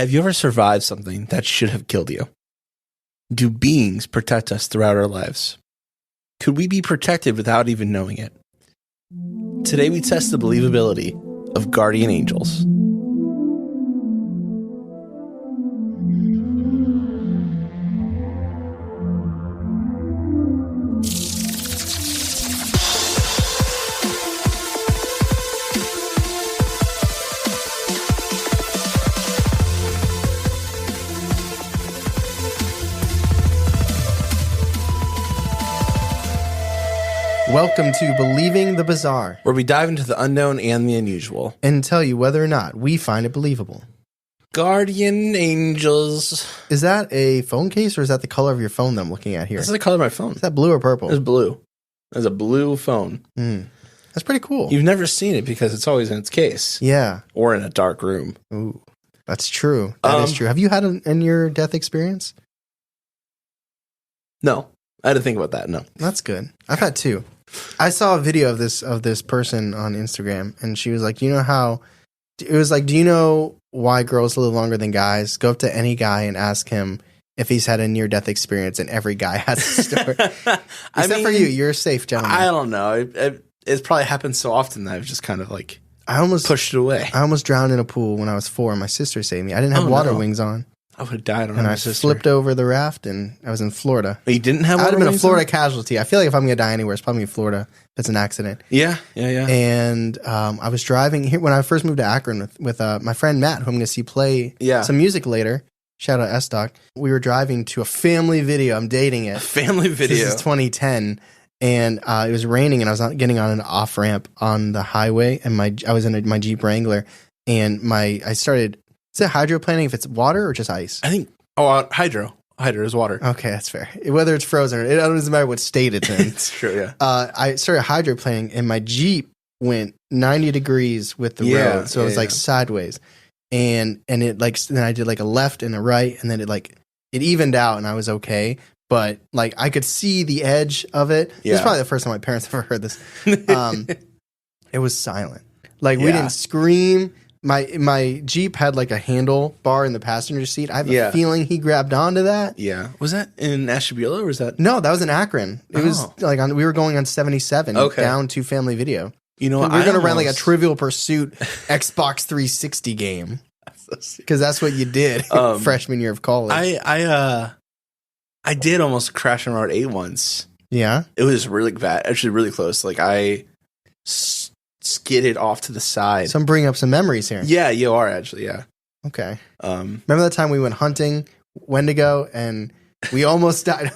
Have you ever survived something that should have killed you? Do beings protect us throughout our lives? Could we be protected without even knowing it? Today we test the believability of guardian angels. Welcome to Believing the Bizarre, where we dive into the unknown and the unusual and tell you whether or not we find it believable. Guardian angels. Is that a phone case or is that the color of your phone that I'm looking at here? This is the color of my phone. Is that blue or purple? It's blue. It's a blue phone. That's pretty cool. You've never seen it because it's always in its case. Yeah. Or in a dark room. Ooh, that's true. That is true. Have you had a near-death experience? No. I had to think about that. No. That's good. I've had two. I saw a video of this person on Instagram, and she was like, "Do you know how?" It was like, "Do you know why girls live longer than guys?" Go up to any guy and ask him if he's had a near-death experience, and every guy has a story. Except for you, you're a safe gentleman. I don't know. It's probably happened so often that I've just kind of like pushed it away. I almost drowned in a pool when I was 4, and my sister saved me. I didn't have water wings on. I would have died on and I flipped over the raft, and I was in Florida. But you didn't have water I'd have been a wings Florida on? Casualty. I feel like if I'm going to die anywhere, it's probably in Florida if it's an accident. Yeah. And I was driving here when I first moved to Akron with my friend Matt, who I'm going to see play some music later. Shout out S-Doc. We were driving to a family video. I'm dating it. A family video. This is 2010. And it was raining, and I was getting on an off-ramp on the highway, and I was in my Jeep Wrangler, and I started... Is it hydroplaning if it's water or just ice? I think... hydro. Hydro is water. Okay, that's fair. Whether it's frozen or it doesn't matter what state it's in. It's true, yeah. I started hydroplaning, and my Jeep went 90 degrees with the road, so it was like sideways, and it like then I did like a left and a right, and then it evened out, and I was okay. But like I could see the edge of it. Yeah. This is probably the first time my parents ever heard this. It was silent. Like we didn't scream. My Jeep had like a handle bar in the passenger seat. I have a feeling he grabbed onto that. Yeah. Was that in Ashtabula or was that? No, that was in Akron. It was like we were going on 77 down to Family Video. You know what? We were going to run like a Trivial Pursuit Xbox 360 game. Because that's what you did freshman year of college. I did almost crash on Route 8 once. Yeah? It was really bad. Actually really close. Like I skidded off to the side. So I'm bringing up some memories here. Yeah, you are actually, yeah. Okay. Remember that time we went hunting Wendigo and we almost died?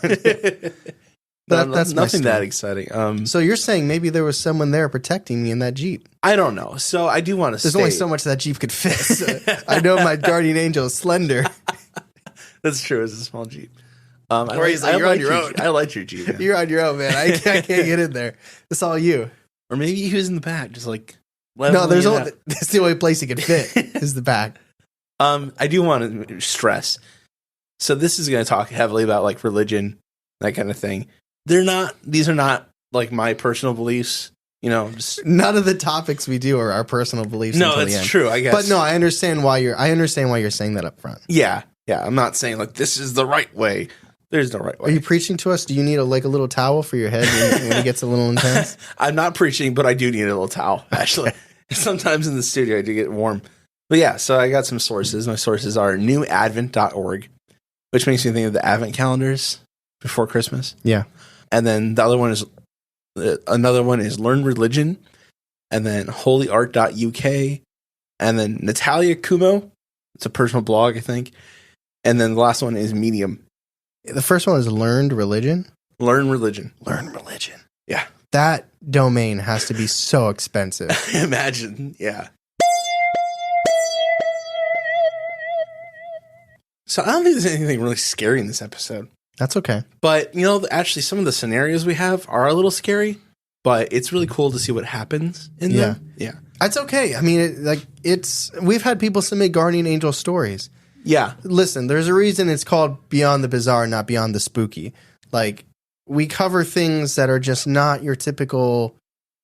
That's nothing that exciting. So you're saying maybe there was someone there protecting me in that Jeep? I don't know. So I do want to There's only so much that Jeep could fit. So I know my guardian angel is slender. That's true. It's a small Jeep. Or he's like, you're on your own. I like your Jeep. Man. You're on your own, man. I can't get in there. It's all you. Or maybe he was in the back, just like... No, that's the only place he could fit is the back. I do want to stress. So this is going to talk heavily about like religion, that kind of thing. These are not like my personal beliefs. You know, just none of the topics we do are our personal beliefs. No, it's true. I guess, but no, I understand why you're saying that up front. Yeah. I'm not saying like this is the right way. There's no right way. Are you preaching to us? Do you need a little towel for your head when it gets a little intense? I'm not preaching, but I do need a little towel, actually. Sometimes in the studio I do get warm. But yeah, so I got some sources. My sources are newadvent.org, which makes me think of the Advent calendars before Christmas. Yeah. And then another one is Learn Religion, and then holyart.uk, and then Natalia Kumo. It's a personal blog, I think. And then the last one is Medium. The first one is Learned Religion? Learn Religion. Learn Religion. Yeah. That domain has to be so expensive. Imagine. Yeah. So I don't think there's anything really scary in this episode. That's okay. But, actually some of the scenarios we have are a little scary, but it's really cool to see what happens in them. Yeah. That's okay. I mean, we've had people submit guardian angel stories. Yeah. Listen, there's a reason it's called Beyond the Bizarre, not Beyond the Spooky. Like, we cover things that are just not your typical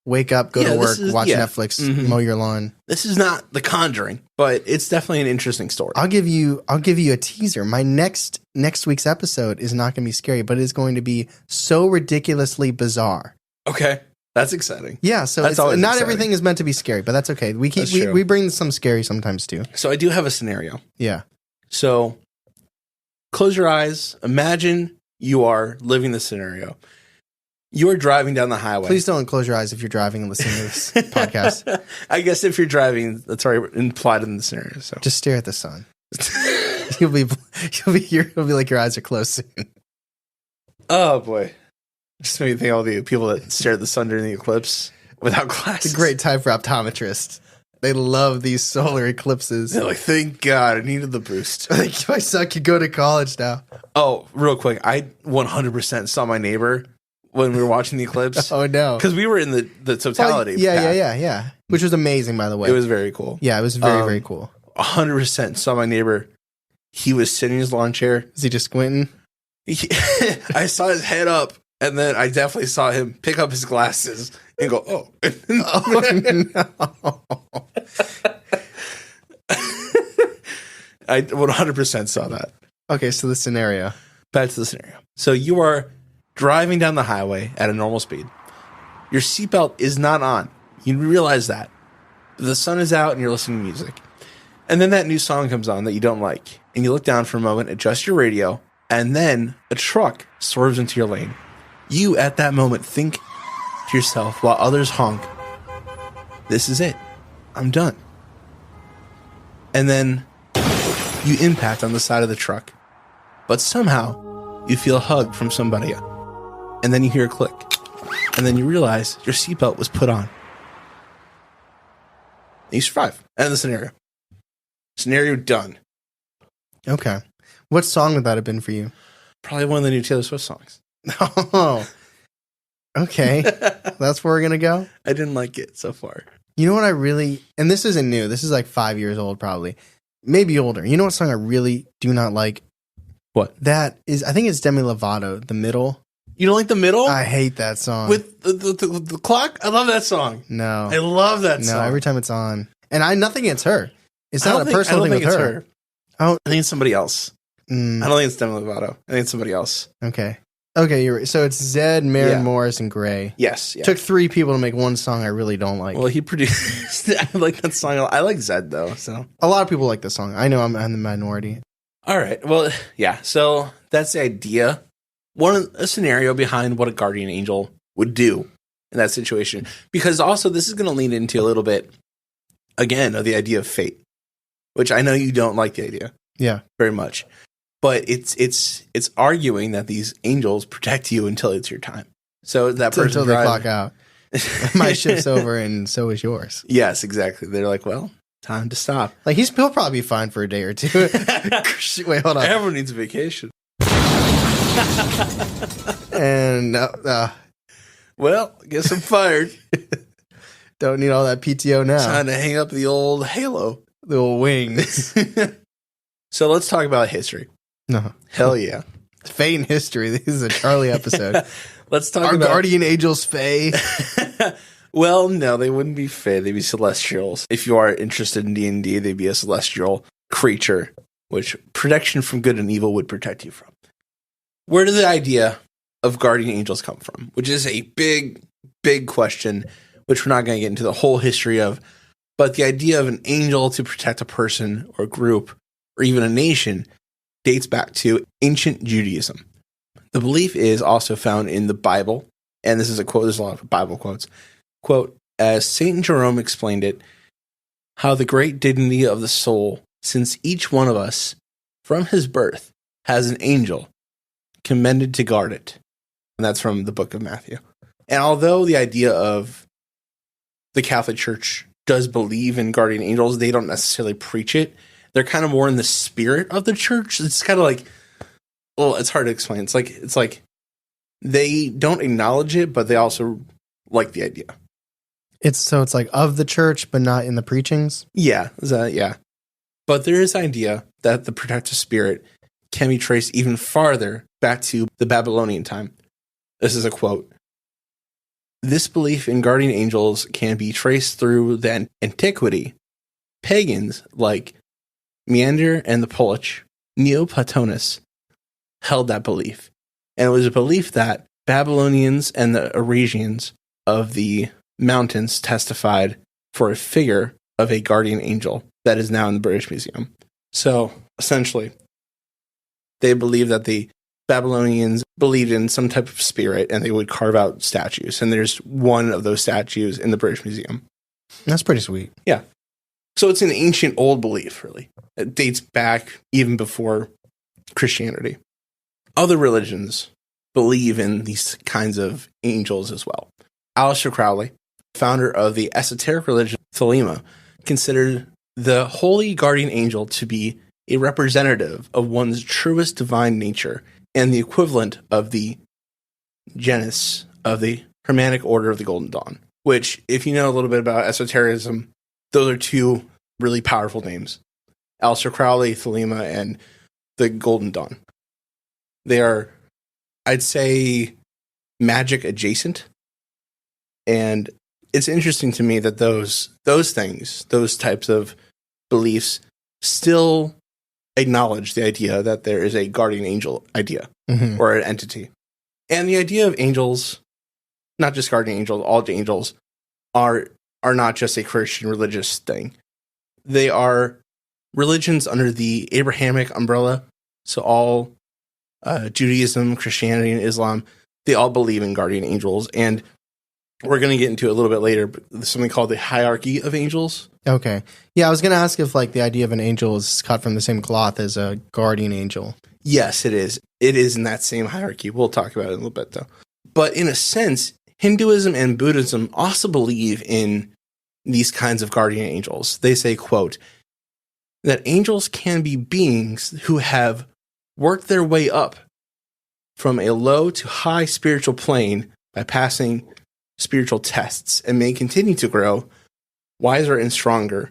wake up, go to work, watch Netflix, mow your lawn. This is not The Conjuring, But it's definitely an interesting story. I'll give you a teaser. My next week's episode is not going to be scary, but it's going to be so ridiculously bizarre. Okay. That's exciting. Yeah, so that's not exciting. Everything is meant to be scary, but that's okay. We bring some scary sometimes too. So I do have a scenario. Yeah. So close your eyes. Imagine you are living this scenario. You are driving down the highway. Please don't close your eyes if you're driving and listening to this podcast. I guess if you're driving, that's already implied in the scenario. So just stare at the sun. You'll be like your eyes are closed soon. Oh boy. Just made me think of all the people that stare at the sun during the eclipse without glasses. It's a great time for optometrists. They love these solar eclipses. They're like, thank God, I needed the boost. Like, my son could go to college now. Oh, real quick. I 100% saw my neighbor when we were watching the eclipse. Oh, no. Because we were in the totality. Yeah. Which was amazing, by the way. It was very cool. Yeah, it was very, very cool. 100% saw my neighbor. He was sitting in his lawn chair. Is he just squinting? I saw his head up, and then I definitely saw him pick up his glasses and go, oh. Oh, no. I 100% saw that. Okay, so the scenario. Back to the scenario. So you are driving down the highway at a normal speed. Your seatbelt is not on. You realize that. The sun is out and you're listening to music. And then that new song comes on that you don't like. And you look down for a moment, adjust your radio, and then a truck swerves into your lane. You, at that moment, think to yourself while others honk, this is it. I'm done. And then you impact on the side of the truck. But somehow, you feel a hug from somebody. And then you hear a click. And then you realize your seatbelt was put on. And you survive. End the scenario. Scenario done. Okay. What song would that have been for you? Probably one of the new Taylor Swift songs. Oh. Okay. That's where we're going to go? I didn't like it so far. You know what I really... And this isn't new. This is like 5 years old probably. Maybe older. You know what song I really do not like? What? That is... I think it's Demi Lovato, The Middle. You don't like The Middle? I hate that song. With the clock? I love that song. No. I love that song. No, every time it's on. And nothing against her. It's not a personal thing with her. I think it's somebody else. I don't think it's Demi Lovato. I think it's somebody else. Okay, you're right. So it's Zed, Maren Morris, and Gray. Yes. Yeah. Took 3 people to make one song I really don't like. Well, he produced... I like that song. I like Zed, though. So a lot of people like this song. I know I'm the minority. All right. Well, yeah. So that's the idea. A scenario behind what a guardian angel would do in that situation. Because also, this is going to lean into a little bit, again, of the idea of fate, which I know you don't like the idea. Yeah. Very much. But it's arguing that these angels protect you until it's your time. So that person until they clock out. My shift's over and so is yours. Yes, exactly. They're like, well, time to stop. Like he'll probably be fine for a day or two. Wait, hold on. Everyone needs a vacation. And well, guess I'm fired. Don't need all that PTO now. Time to hang up the old halo. The old wings. So let's talk about history. No. Hell yeah. Fate and history. This is a Charlie episode. Let's talk about... Our guardian angels Fae? Well, no, they wouldn't be Fae. They'd be celestials. If you are interested in D&D, they'd be a celestial creature, which protection from good and evil would protect you from. Where did the idea of guardian angels come from? Which is a big, big question, which we're not going to get into the whole history of. But the idea of an angel to protect a person or group or even a nation dates back to ancient Judaism. The belief is also found in the Bible, and this is a quote, there's a lot of Bible quotes. Quote, as St. Jerome explained it, how the great dignity of the soul, since each one of us, from his birth, has an angel commended to guard it. And that's from the book of Matthew. And although the idea of the Catholic Church does believe in guardian angels, they don't necessarily preach it. They're kind of more in the spirit of the church. It's kind of like, well, it's hard to explain. It's like they don't acknowledge it, but they also like the idea. It's like of the church, but not in the preachings. Yeah. Yeah. But there is idea that the protective spirit can be traced even farther back to the Babylonian time. This is a quote. This belief in guardian angels can be traced through the antiquity Pagans like Meander and the Polish, Neoplatonists, held that belief. And it was a belief that Babylonians and the Assyrians of the mountains testified for a figure of a guardian angel that is now in the British Museum. So, essentially, they believed that the Babylonians believed in some type of spirit, and they would carve out statues. And there's one of those statues in the British Museum. That's pretty sweet. Yeah. So it's an ancient old belief, really. It dates back even before Christianity. Other religions believe in these kinds of angels as well. Aleister Crowley, founder of the esoteric religion Thelema, considered the holy guardian angel to be a representative of one's truest divine nature and the equivalent of the genus of the Hermetic Order of the Golden Dawn, which, if you know a little bit about esotericism, those are two really powerful names. Aleister Crowley, Thelema, and the Golden Dawn. They are, I'd say, magic adjacent. And it's interesting to me that those things, those types of beliefs, still acknowledge the idea that there is a guardian angel idea or an entity. And the idea of angels, not just guardian angels, all angels, are not just a Christian religious thing. They are religions under the Abrahamic umbrella. So all Judaism, Christianity, and Islam, they all believe in guardian angels. And we're going to get into it a little bit later, but there's something called the hierarchy of angels. Okay. Yeah, I was going to ask if like the idea of an angel is cut from the same cloth as a guardian angel. Yes, it is. It is in that same hierarchy. We'll talk about it in a little bit, though. But in a sense, Hinduism and Buddhism also believe in these kinds of guardian angels. They say, quote, that angels can be beings who have worked their way up from a low to high spiritual plane by passing spiritual tests and may continue to grow wiser and stronger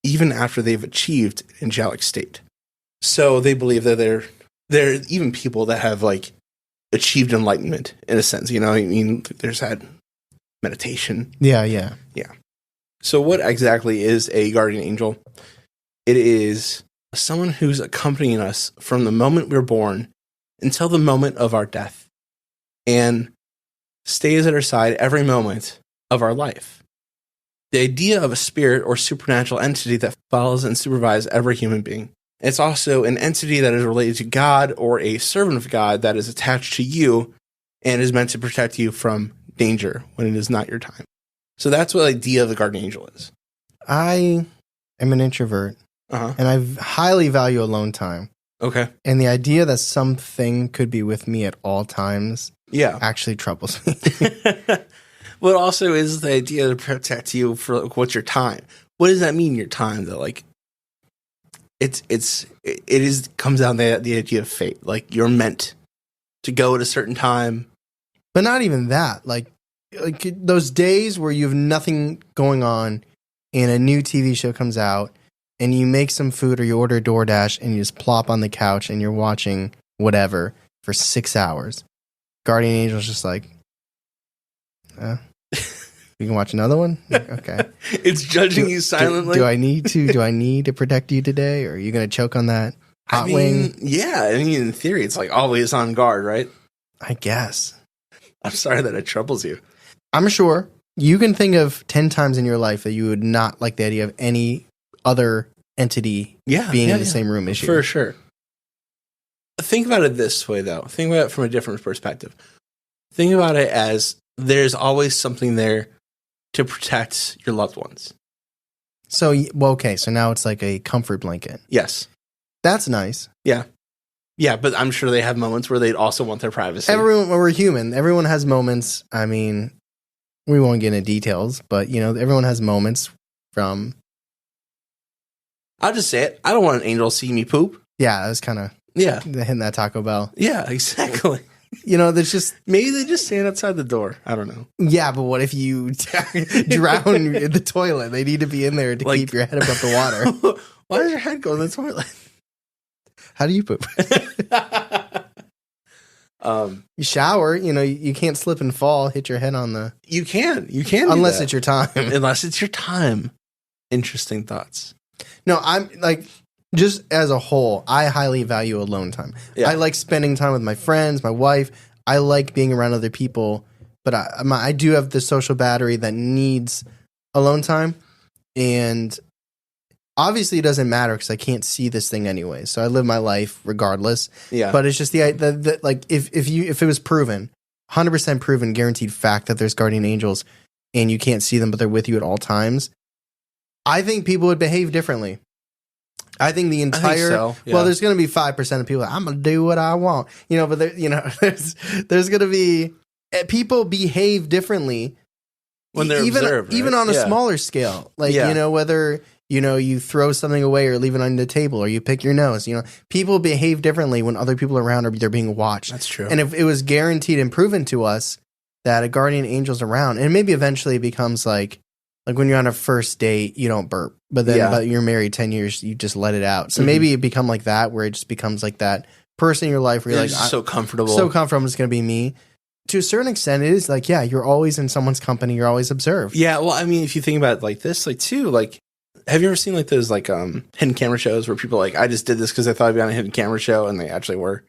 even after they've achieved angelic state. So they believe that there are even people that have like achieved enlightenment in a sense, you know, I mean, there's that meditation. Yeah. So what exactly is a guardian angel? It is someone who's accompanying us from the moment we're born until the moment of our death and stays at our side every moment of our life. The idea of a spirit or supernatural entity that follows and supervises every human being. It's also an entity that is related to God or a servant of God that is attached to you and is meant to protect you from danger when it is not your time. So that's what the idea of the guardian angel is. I am an introvert, and I highly value alone time. Okay. And the idea that something could be with me at all times actually troubles me. What also is the idea to protect you for like, what's your time? What does that mean, your time, though? Like, it comes down to the idea of fate. Like, you're meant to go at a certain time. But not even that. Like those days where you have nothing going on and a new TV show comes out and you make some food or you order DoorDash and you just plop on the couch and you're watching whatever for 6 hours. Guardian Angel's just like, you can watch another one? Okay. It's judging you silently. Do I need to protect you today? Or are you going to choke on that hot wing? Yeah. I mean, in theory, it's like always on guard, right? I guess. I'm sorry that it troubles you. I'm sure you can think of 10 times in your life that you would not like the idea of any other entity being in the same room as you. For sure. Think about it this way, though. Think about it from a different perspective. Think about it as there's always something there to protect your loved ones. So, okay, so now it's like a comfort blanket. Yes. That's nice. Yeah. Yeah, but I'm sure they have moments where they'd also want their privacy. We're human. Everyone has moments. I mean, we won't get into details, but, you know, everyone has moments from... I'll just say it. I don't want an angel to see me poop. Yeah, that was kind of hitting that Taco Bell. Yeah, exactly. You know, there's just... Maybe they just stand outside the door. I don't know. Yeah, but what if you drown in the toilet? They need to be in there to keep your head above the water. Why does your head go in the toilet? How do you poop? You shower, you know, you can't slip and fall, hit your head on the... You can. Unless it's your time. Unless it's your time. Interesting thoughts. No, I'm like, just as a whole, I highly value alone time. Yeah. I like spending time with my friends, my wife. I like being around other people, but I do have the social battery that needs alone time. And obviously it doesn't matter because I can't see this thing anyway. So I live my life regardless. Yeah. But it's just the like, if it was proven, 100% proven, guaranteed fact that there's guardian angels and you can't see them, but they're with you at all times, I think people would behave differently. I think the entire well, there's going to be 5% of people that I'm going to do what I want, but there's going to be people behave differently when they're even observed, right? even on a smaller scale, like whether you throw something away or leave it on the table or you pick your nose. People behave differently when other people around they're being watched. That's true. And if it was guaranteed and proven to us that a guardian angel's around, and maybe eventually it becomes like when you're on a first date, you don't burp, but you're married 10 years, you just let it out. So maybe it become like that, where it just becomes like that person in your life where you're like, so comfortable. So comfortable, it's going to be me. To a certain extent, it is like, you're always in someone's company, you're always observed. Yeah, well, I mean, if you think about it like this, like too, like, have you ever seen like those like hidden camera shows where people like, I just did this because I thought I'd be on a hidden camera show, and they actually were?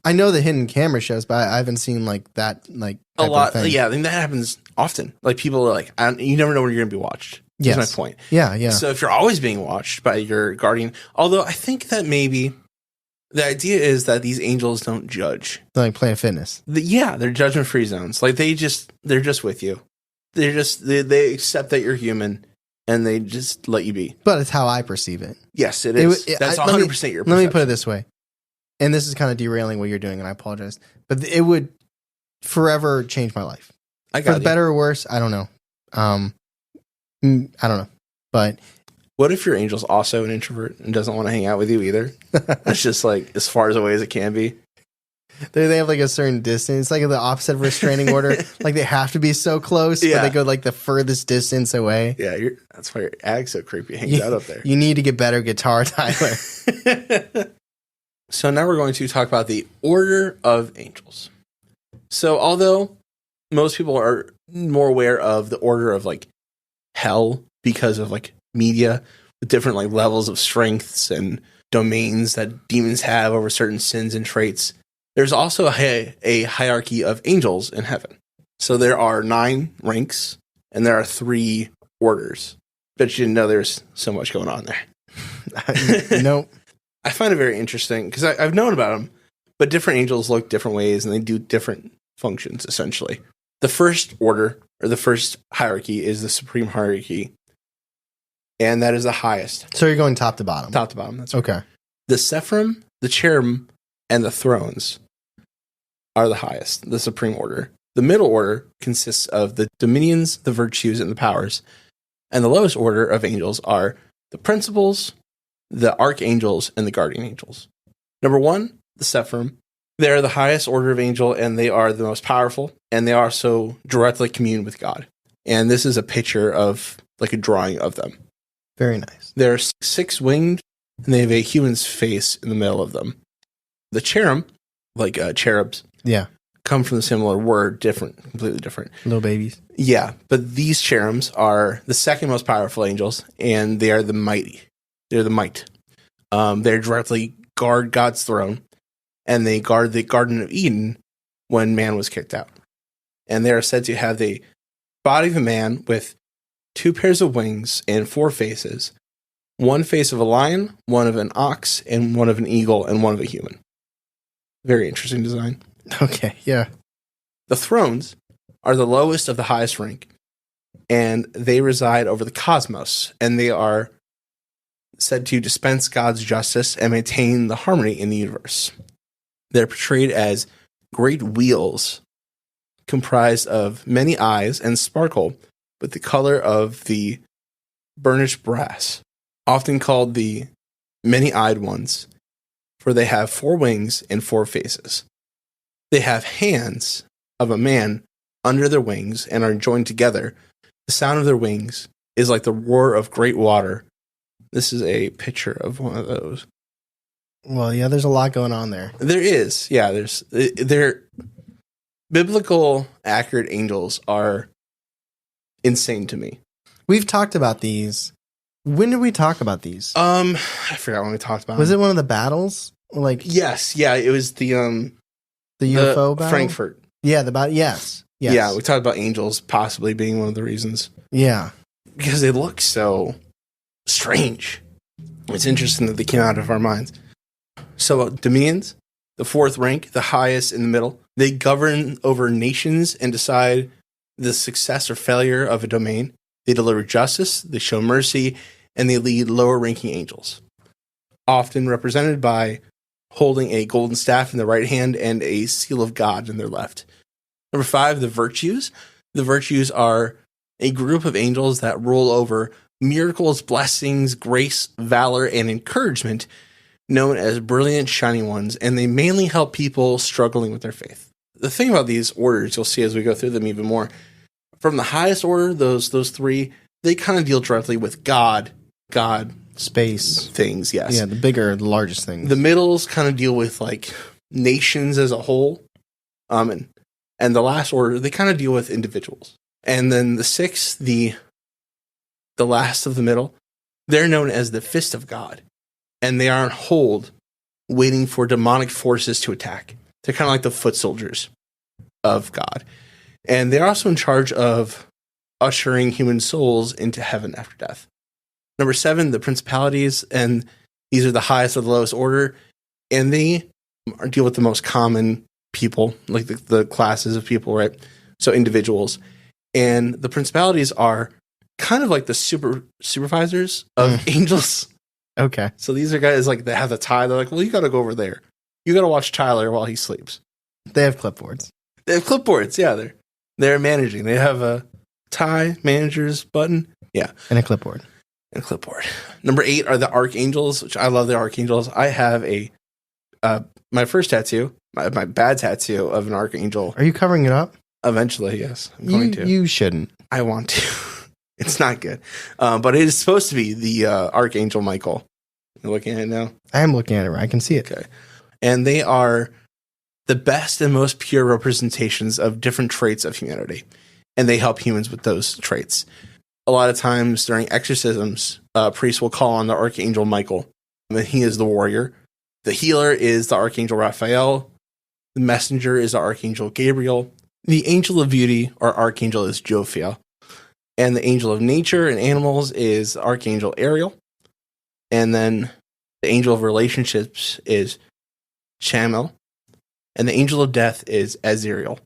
I know the hidden camera shows, but I haven't seen like that like a lot. Yeah, I think that happens often. Like people are like, you never know when you're going to be watched. Yes. That's my point. Yeah. So if you're always being watched by your guardian, although I think that maybe the idea is that these angels don't judge. They're like Planet Fitness. They're judgment-free zones. Like they're just with you. They accept that you're human, and they just let you be. But it's how I perceive it. Yes, it is. That's 100% your perception. Let me put it this way. And this is kind of derailing what you're doing, and I apologize. But it would forever change my life. For better or worse, I don't know. I don't know. But what if your angel's also an introvert and doesn't want to hang out with you either? It's just like as far away as it can be. They have like a certain distance. It's like the opposite of restraining order. Like they have to be so close, but they go like the furthest distance away. Yeah, that's why your ag's so creepy. Hangs out up there. You need to get better guitar, Tyler. So now we're going to talk about the order of angels. So although most people are more aware of the order of like hell because of like media with different like levels of strengths and domains that demons have over certain sins and traits, there's also a hierarchy of angels in heaven. So there are 9 ranks and there are 3 orders. Bet you didn't know there's so much going on there. Nope. I find it very interesting because I've known about them, but different angels look different ways and they do different functions, essentially. The first order, or the first hierarchy, is the supreme hierarchy, and that is the highest. So you're going top to bottom? Top to bottom, that's right. Okay. The Seraphim, the Cherubim, and the thrones are the highest, the supreme order. The middle order consists of the dominions, the virtues, and the powers, and the lowest order of angels are the principles, the archangels, and the guardian angels. Number 1, the Seraphim. They are the highest order of angel, and they are the most powerful, and they also directly commune with God. And this is a picture of, like a drawing of them. Very nice. They're 6-winged, and they have a human's face in the middle of them. The cherub, like cherubs, come from the similar word, completely different. Little babies. Yeah, but these cherubs are the second most powerful angels, and they are the mighty. They're the might. They directly guard God's throne, and they guard the Garden of Eden when man was kicked out. And they are said to have the body of a man with 2 pairs of wings and 4 faces. 1 face of a lion, 1 of an ox, and 1 of an eagle, and 1 of a human. Very interesting design. Okay, yeah. The thrones are the lowest of the highest rank, and they reside over the cosmos, and they are said to dispense God's justice and maintain the harmony in the universe. They're portrayed as great wheels comprised of many eyes and sparkle with the color of the burnished brass, often called the many-eyed ones, for they have 4 wings and 4 faces. They have hands of a man under their wings and are joined together. The sound of their wings is like the roar of great water. This is a picture of one of those. Well, yeah, there's a lot going on there. There is. Yeah, they're biblical accurate angels are insane to me. We've talked about these When did we talk about these? I forgot when we talked about Was it one of the battles? Like yes, yeah, it was the UFO battle? Frankfurt. Yeah, the battle. Yes. Yeah, we talked about angels possibly being one of the reasons. Yeah. Because they look so strange. It's interesting that they came out of our minds. So dominions, the fourth rank, the highest in the middle, they govern over nations and decide the success or failure of a domain. They deliver justice, they show mercy, and they lead lower-ranking angels, often represented by holding a golden staff in the right hand and a seal of God in their left. Number 5, the virtues. The virtues are a group of angels that rule over miracles, blessings, grace, valor, and encouragement, known as brilliant, shining ones, and they mainly help people struggling with their faith. The thing about these orders, you'll see as we go through them even more, from the highest order, those three, they kind of deal directly with God, space things, yes. Yeah, the largest things. The middles kind of deal with like nations as a whole, and the last order, they kind of deal with individuals. And then the sixth, the last of the middle, they're known as the Fist of God. And they are on hold, waiting for demonic forces to attack. They're kind of like the foot soldiers of God. And they're also in charge of ushering human souls into heaven after death. Number 7, the principalities, and these are the highest of the lowest order. And they deal with the most common people, like the classes of people, right? So individuals. And the principalities are kind of like the supervisors of angels. Okay. So these are guys like that have the tie. They're like, well, you got to go over there. You got to watch Tyler while he sleeps. They have clipboards. Yeah, they're managing. They have a tie managers button. Yeah, and a clipboard. Number 8 are the archangels, which I love the archangels. I have my first tattoo, my bad tattoo of an archangel. Are you covering it up? Eventually, yes. I'm going to. You shouldn't. I want to. It's not good. But it is supposed to be the Archangel Michael. You're looking at it now? I am looking at it. I can see it. Okay. And they are the best and most pure representations of different traits of humanity. And they help humans with those traits. A lot of times during exorcisms, priests will call on the Archangel Michael. And he is the warrior. The healer is the Archangel Raphael. The messenger is the Archangel Gabriel. The angel of beauty or archangel is Jophiel. And the angel of nature and animals is Archangel Ariel. And then the angel of relationships is Chamuel. And the angel of death is Azrael.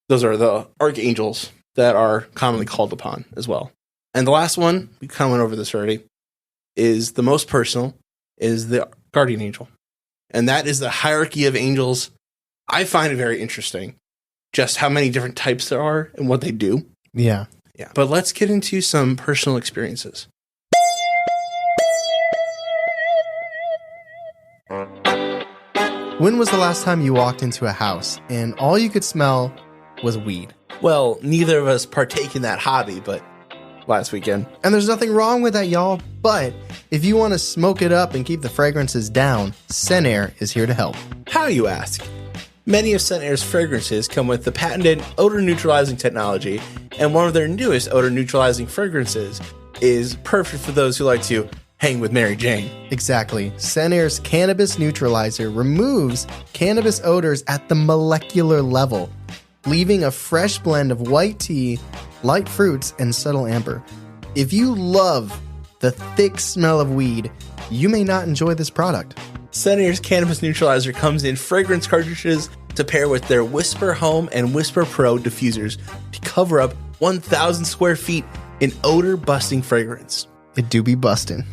Those are the archangels that are commonly called upon as well. And the last one, we kind of went over this already, is the most personal, is the guardian angel. And that is the hierarchy of angels. I find it very interesting just how many different types there are and what they do. Yeah. But let's get into some personal experiences. When was the last time you walked into a house and all you could smell was weed? Well, neither of us partake in that hobby, but last weekend. And there's nothing wrong with that, y'all. But if you want to smoke it up and keep the fragrances down, Scentair is here to help. How, you ask? Many of Scentair's fragrances come with the patented odor-neutralizing technology, and one of their newest odor-neutralizing fragrances is perfect for those who like to hang with Mary Jane. Exactly. Scentair's Cannabis Neutralizer removes cannabis odors at the molecular level, leaving a fresh blend of white tea, light fruits, and subtle amber. If you love the thick smell of weed, you may not enjoy this product. Scentair's Cannabis Neutralizer comes in fragrance cartridges to pair with their Whisper Home and Whisper Pro diffusers to cover up 1,000 square feet in odor-busting fragrance. It do be busting.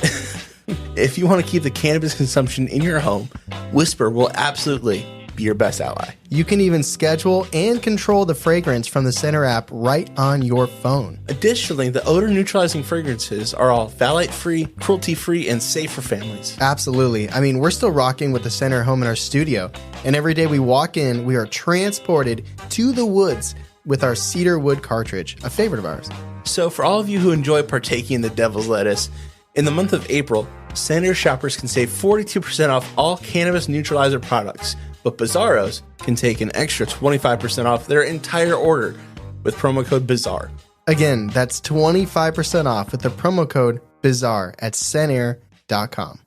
If you want to keep the cannabis consumption in your home, Whisper will absolutely be your best ally. You can even schedule and control the fragrance from the Scentair app right on your phone. Additionally, the odor-neutralizing fragrances are all phthalate-free, cruelty-free, and safe for families. Absolutely. I mean, we're still rocking with the Scentair home in our studio, and every day we walk in, we are transported to the woods with our cedar wood cartridge, a favorite of ours. So for all of you who enjoy partaking in the devil's lettuce, in the month of April, Scentair shoppers can save 42% off all cannabis neutralizer products, but Bizarros can take an extra 25% off their entire order with promo code BIZARRE. Again, that's 25% off with the promo code bizarre@senair.com.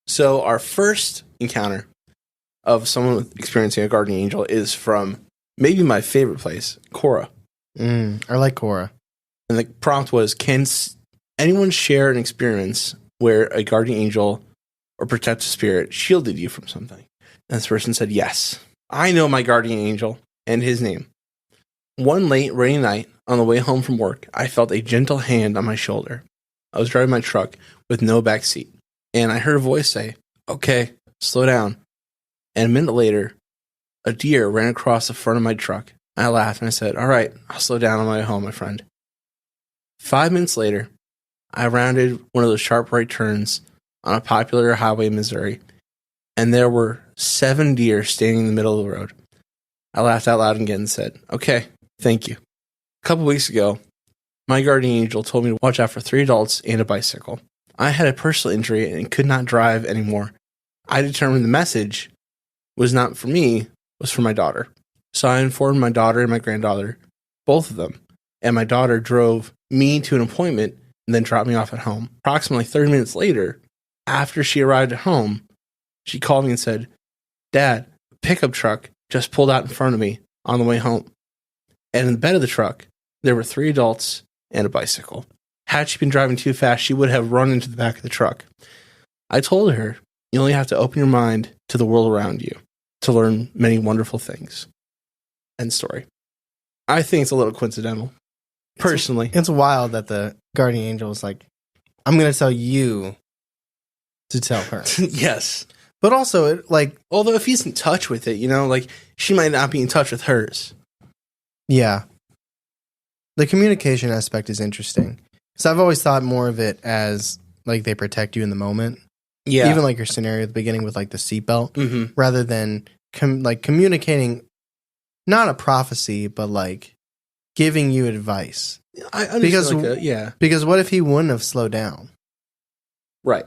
So our first encounter of someone experiencing a guardian angel is from maybe my favorite place, Korra. I like Korra. And the prompt was, can anyone share an experience where a guardian angel or protective spirit shielded you from something? And this person said, yes. I know my guardian angel and his name. One late rainy night on the way home from work, I felt a gentle hand on my shoulder. I was driving my truck with no back seat, and I heard a voice say, okay, slow down. And a minute later, a deer ran across the front of my truck. I laughed and I said, all right, I'll slow down on my way home, my friend. 5 minutes later, I rounded one of those sharp right turns on a popular highway in Missouri, and there were 7 deer standing in the middle of the road. I laughed out loud again and said, okay, thank you. A couple weeks ago, my guardian angel told me to watch out for 3 adults and a bicycle. I had a personal injury and could not drive anymore. I determined the message was not for me, was for my daughter. So I informed my daughter and my granddaughter, both of them, and my daughter drove me to an appointment and then dropped me off at home. Approximately 30 minutes later, after she arrived at home, she called me and said, Dad, a pickup truck just pulled out in front of me on the way home. And in the bed of the truck, there were 3 adults and a bicycle. Had she been driving too fast, she would have run into the back of the truck. I told her, you only have to open your mind to the world around you to learn many wonderful things. End story. I think it's a little coincidental, personally. It's wild that the guardian angel is like, I'm going to tell you to tell her. Yes. But also, although if he's in touch with it, she might not be in touch with hers. Yeah. The communication aspect is interesting. So I've always thought more of it as, they protect you in the moment. Yeah. Even your scenario at the beginning with, the seatbelt, rather than, communicating, not a prophecy, but, giving you advice. I understand. Because what if he wouldn't have slowed down? Right.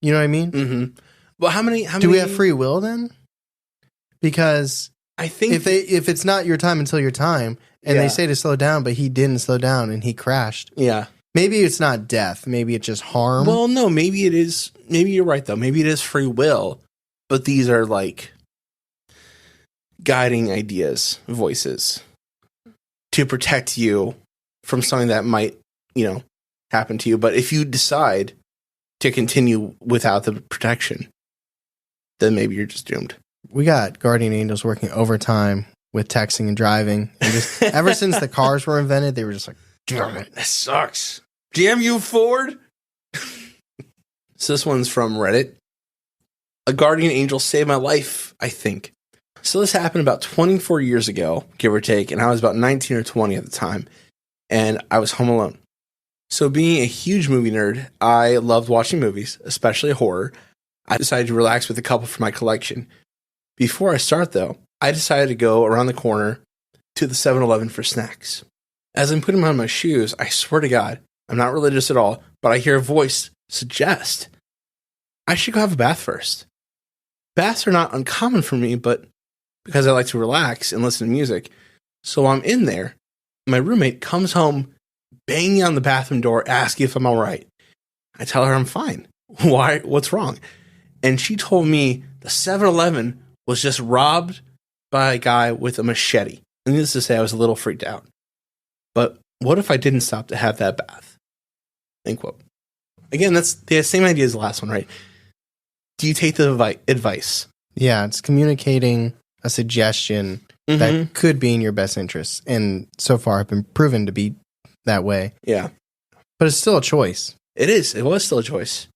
You know what I mean? Mm-hmm. Well, how many? Do we have free will then? Because I think if it's not your time until your time, and they say to slow down, but he didn't slow down and he crashed. Yeah. Maybe it's not death. Maybe it's just harm. Well, no, maybe it is. Maybe you're right, though. Maybe it is free will, but these are guiding ideas, voices to protect you from something that might, happen to you. But if you decide to continue without the protection, then maybe you're just doomed. We got guardian angels working overtime with texting and driving. And just ever since the cars were invented, they were just like, damn it. That sucks. Damn you, Ford. So this one's from Reddit. A guardian angel saved my life, I think. So this happened about 24 years ago, give or take, and I was about 19 or 20 at the time, and I was home alone. So being a huge movie nerd, I loved watching movies, especially horror. I decided to relax with a couple for my collection. Before I start, though, I decided to go around the corner to the 7-Eleven for snacks. As I'm putting on my shoes, I swear to God, I'm not religious at all, but I hear a voice suggest I should go have a bath first. Baths are not uncommon for me, but because I like to relax and listen to music. So I'm in there. My roommate comes home, banging on the bathroom door, asking if I'm all right. I tell her I'm fine. Why? What's wrong? And she told me the 7-Eleven was just robbed by a guy with a machete. And needless to say, I was a little freaked out. But what if I didn't stop to have that bath? End quote. Again, that's the same idea as the last one, right? Do you take the advice? Yeah, it's communicating a suggestion that could be in your best interest. And so far, have been proven to be that way. Yeah. But it's still a choice. It is. It was still a choice.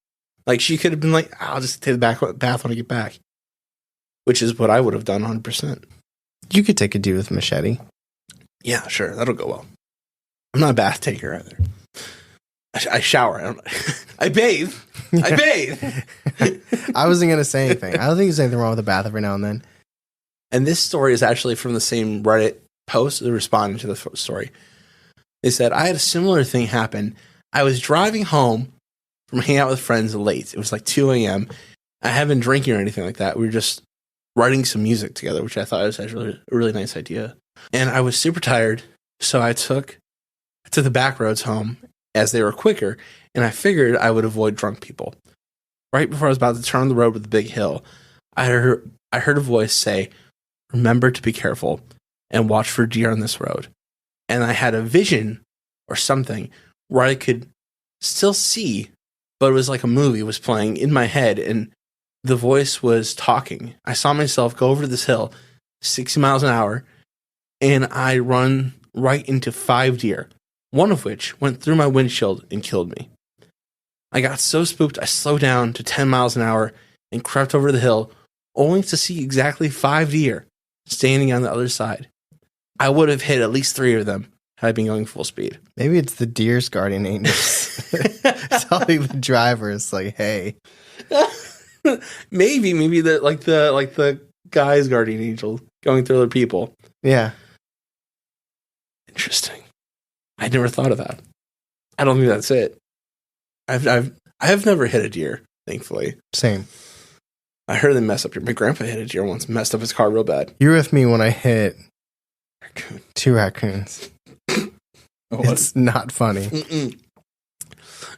She could have been like, I'll just take the bath when I get back. Which is what I would have done 100%. You could take a dude with a machete. Yeah, sure. That'll go well. I'm not a bath taker either. I shower. I bathe. I bathe. I wasn't going to say anything. I don't think there's anything wrong with a bath every now and then. And this story is actually from the same Reddit post responding to the story. They said, I had a similar thing happen. I was driving home from hanging out with friends late. It was 2 a.m. I haven't been drinking or anything like that. We were just writing some music together, which I thought was actually a really nice idea. And I was super tired So I took the back roads home as they were quicker, and I figured I would avoid drunk people. Right before I was about to turn on the road with the big hill, I heard a voice say, "Remember to be careful and watch for deer on this road." And I had a vision or something where I could still see, but it was like a movie was playing in my head, and the voice was talking. I saw myself go over this hill, 60 miles an hour, and I run right into 5 deer, one of which went through my windshield and killed me. I got so spooked, I slowed down to 10 miles an hour and crept over the hill, only to see exactly 5 deer standing on the other side. I would have hit at least 3 of them had I been going full speed. Maybe it's the deer's guardian angels telling the drivers, like, "Hey." maybe the guy's guardian angel going through other people. Yeah. Interesting. I never thought of that. I don't think that's it. I have never hit a deer, thankfully. Same. I heard them mess up. My grandpa hit a deer once, messed up his car real bad. You were with me when I hit 2 raccoons. It's not funny. Mm-mm.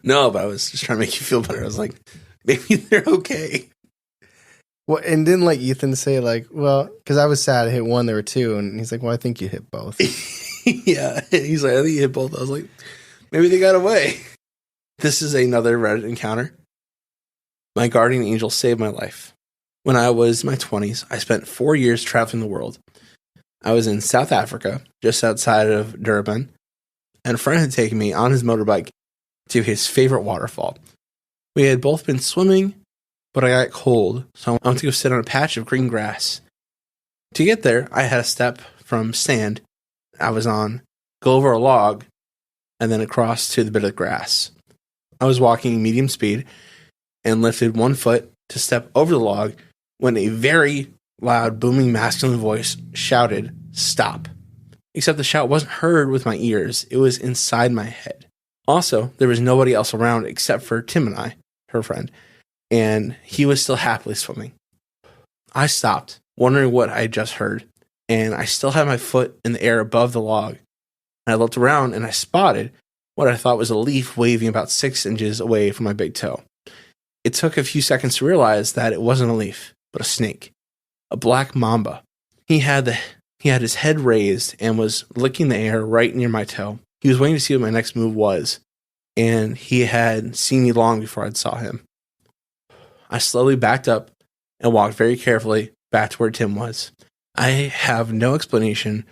No, but I was just trying to make you feel better. I was like, maybe they're okay. Well, and didn't like Ethan say like, well, because I was sad I hit 1, there were 2, and he's like, well, I think you hit both. Yeah, he's like, I think you hit both. I was like, maybe they got away. This is another Reddit encounter. My guardian angel saved my life. When I was in my 20s, I spent 4 years traveling the world. I was in South Africa, just outside of Durban, and a friend had taken me on his motorbike to his favorite waterfall. We had both been swimming, but I got cold, so I went to go sit on a patch of green grass. To get there, I had to step from sand I was on, go over a log, and then across to the bit of grass. I was walking medium speed and lifted 1 foot to step over the log when a very loud, booming masculine voice shouted, "Stop." Except the shout wasn't heard with my ears. It was inside my head. Also, there was nobody else around except for Tim and I, her friend, and he was still happily swimming. I stopped, wondering what I had just heard, and I still had my foot in the air above the log. And I looked around and I spotted what I thought was a leaf waving about 6 inches away from my big toe. It took a few seconds to realize that it wasn't a leaf, but a snake. A black mamba. He had his head raised and was licking the air right near my toe. He was waiting to see what my next move was, and he had seen me long before I saw him. I slowly backed up and walked very carefully back to where Tim was. I have no explanation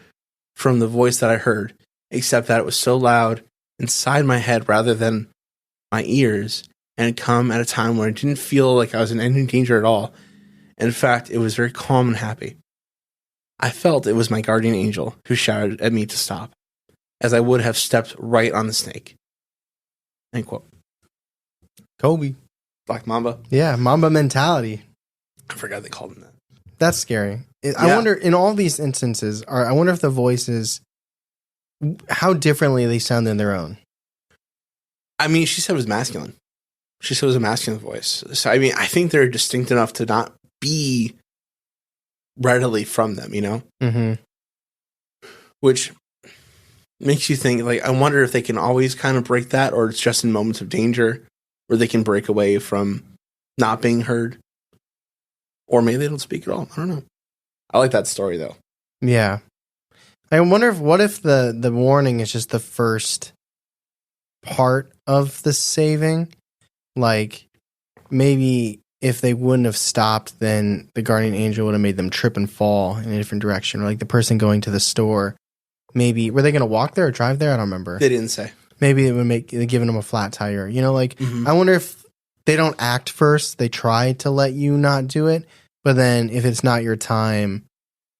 from the voice that I heard, except that it was so loud inside my head rather than my ears, and had come at a time where I didn't feel like I was in any danger at all. In fact, it was very calm and happy. I felt it was my guardian angel who shouted at me to stop, as I would have stepped right on the snake. End quote. Kobe. Black Mamba? Yeah, Mamba mentality. I forgot they called him that. That's scary. I wonder, in all these instances, I wonder if the voices, how differently they sound than their own. I mean, she said it was masculine. She said it was a masculine voice. So, I mean, I think they're distinct enough to not be readily from them, you know? Mm-hmm. Which makes you think, like, I wonder if they can always kind of break that, or it's just in moments of danger where they can break away from not being heard. Or maybe they don't speak at all. I don't know. I like that story, though. Yeah. I wonder what if the warning is just the first part of the saving? Like, maybe if they wouldn't have stopped, then the guardian angel would have made them trip and fall in a different direction. Or like the person going to the store, maybe, were they going to walk there or drive there? I don't remember. They didn't say. Maybe it would make giving them a flat tire. You know, like, I wonder if they don't act first. They try to let you not do it. But then if it's not your time